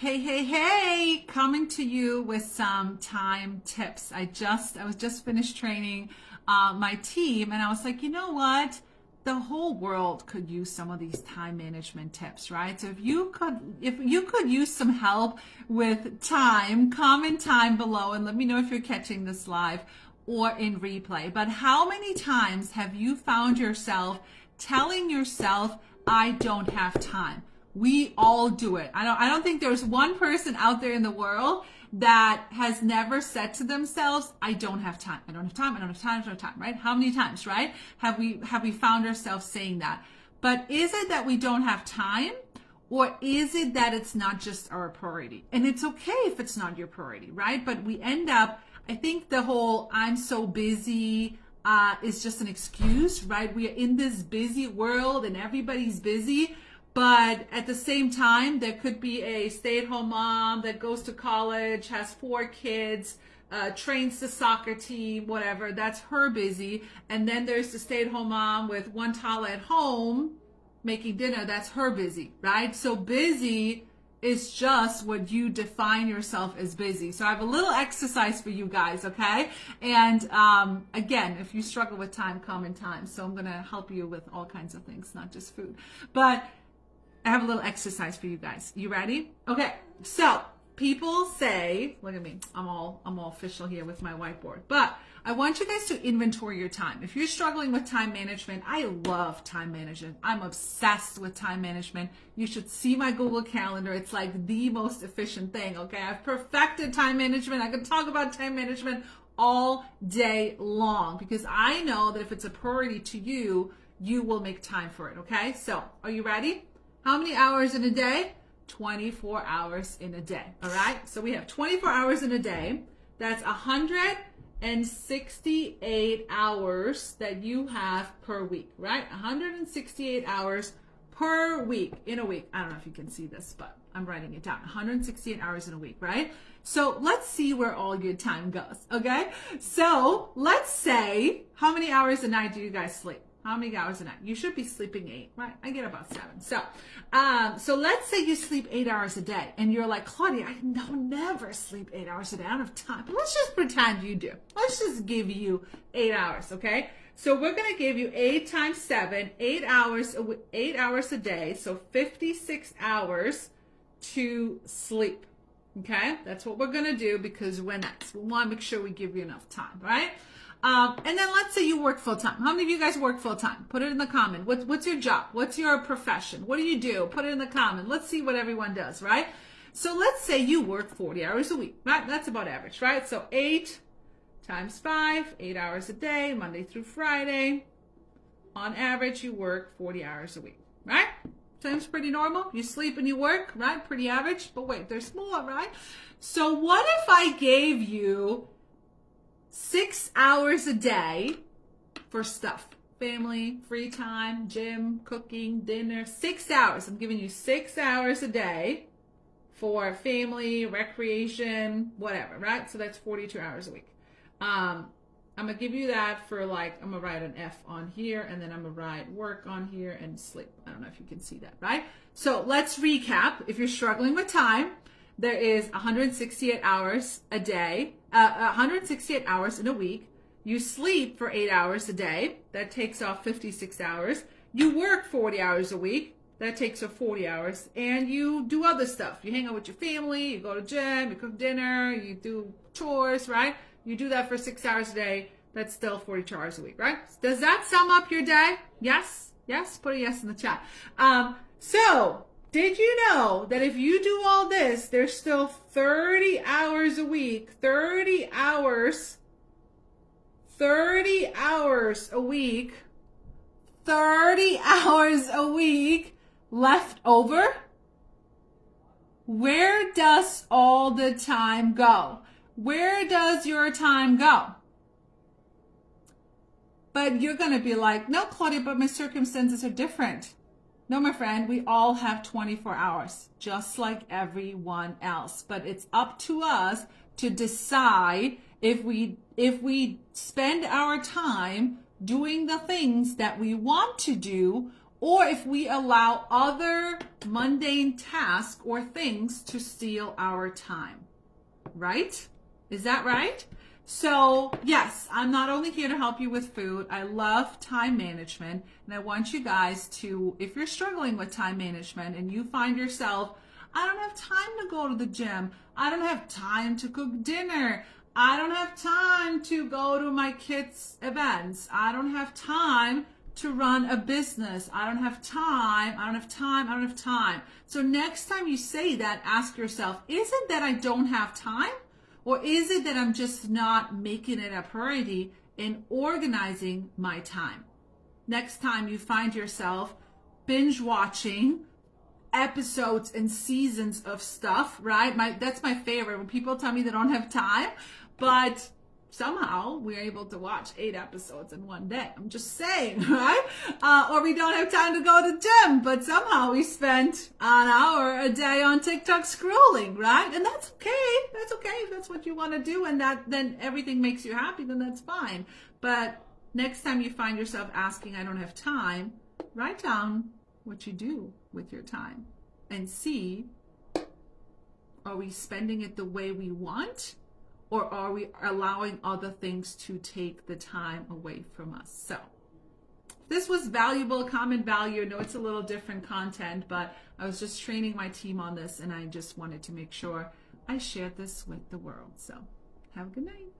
Hey, coming to you with some time tips. I was just finished training my team, and I was like, you know what? The whole world could use some of these time management tips, right? So if you could use some help with time, comment time below and let me know if you're catching this live or in replay. But how many times have you found yourself telling yourself, I don't have time? We all do it. I don't think there's one person out there in the world that has never said to themselves, I don't have time. I don't have time. I don't have time. I don't have time, right? How many times, right? Have we found ourselves saying that? But is it that we don't have time? Or is it that it's not just our priority? And it's okay if it's not your priority, right? But we end up, I think the whole I'm so busy is just an excuse, right? We are in this busy world and everybody's busy. But at the same time, there could be a stay-at-home mom that goes to college, has 4 kids, trains the soccer team, whatever. That's her busy. And then there's the stay-at-home mom with one toddler at home making dinner. That's her busy, right? So busy is just what you define yourself as busy. So I have a little exercise for you guys, okay? And again, if you struggle with time, comment time. So I'm going to help you with all kinds of things, not just food. But I have a little exercise for you guys. You ready? Okay. So people say, look at me. I'm all official here with my whiteboard. But I want you guys to inventory your time. If you're struggling with time management, I love time management. I'm obsessed with time management. You should see my Google Calendar. It's like the most efficient thing. Okay. I've perfected time management. I can talk about time management all day long because I know that if it's a priority to you, you will make time for it. Okay. So are you ready? How many hours in a day? 24 hours in a day. All right. So we have 24 hours in a day. That's 168 hours that you have per week, right? 168 hours per week in a week. I don't know if you can see this, but I'm writing it down. 168 hours in a week, right? So let's see where all your time goes. Okay. So let's say, how many hours a night do you guys sleep? How many hours a night? You should be sleeping 8, right? I get about 7. So let's say you sleep 8 hours a day and you're like, Claudia, I never sleep 8 hours a day. I don't have time. But let's just pretend you do. Let's just give you 8 hours, okay? So we're going to give you 8 times 7, 8 hours a day. So 56 hours to sleep. Okay? That's what we're going to do because we want to make sure we give you enough time, right? And then let's say you work full time. How many of you guys work full time? Put it in the comment. What's your job? What's your profession? What do you do? Put it in the comment. Let's see what everyone does, right? So let's say you work 40 hours a week, right? That's about average, right? So 8 times 5, 8 hours a day, Monday through Friday. On average, you work 40 hours a week, right? Sounds pretty normal. You sleep and you work, right? Pretty average. But wait, there's more, right? So what if I gave you 6 hours a day for stuff? Family, free time, gym, cooking, dinner. 6 hours. I'm giving you 6 hours a day for family, recreation, whatever, right? So that's 42 hours a week. I'm going to give you that for I'm going to write an F on here, and then I'm going to write work on here and sleep. I don't know if you can see that, right? So let's recap. If you're struggling with time, there is 168 hours a day, 168 hours in a week. You sleep for 8 hours a day. That takes off 56 hours. You work 40 hours a week. That takes off 40 hours. And you do other stuff. You hang out with your family. You go to gym. You cook dinner. You do chores, right? You do that for 6 hours a day. That's still 42 hours a week, right? Does that sum up your day? Yes? Yes? Put a yes in the chat. So did you know that if you do all this, there's still 30 hours a week, 30 hours a week, 30 hours a week left over? Where does all the time go? Where does your time go? But you're going to be like, no, Claudia, but my circumstances are different. No, my friend, we all have 24 hours, just like everyone else. But it's up to us to decide if we spend our time doing the things that we want to do, or if we allow other mundane tasks or things to steal our time, right? Is that right? So yes, I'm not only here to help you with food. I love time management, and I want you guys to, if you're struggling with time management and you find yourself, I don't have time to go to the gym, I don't have time to cook dinner, I don't have time to go to my kids' events, I don't have time to run a business, I don't have time, I don't have time, I don't have time. So next time you say that, ask yourself, is it that I don't have time? Or is it that I'm just not making it a priority in organizing my time? Next time you find yourself binge watching episodes and seasons of stuff, right? That's my favorite, when people tell me they don't have time, but somehow we're able to watch 8 episodes in one day. I'm just saying, right? Or we don't have time to go to the gym, but somehow we spent an hour a day on TikTok scrolling, right? And that's okay. That's okay if that's what you want to do, and that then everything makes you happy, then that's fine. But next time you find yourself asking, I don't have time, write down what you do with your time and see, are we spending it the way we want? Or are we allowing other things to take the time away from us? So this was valuable, common value. I know it's a little different content, but I was just training my team on this, and I just wanted to make sure I shared this with the world. So have a good night.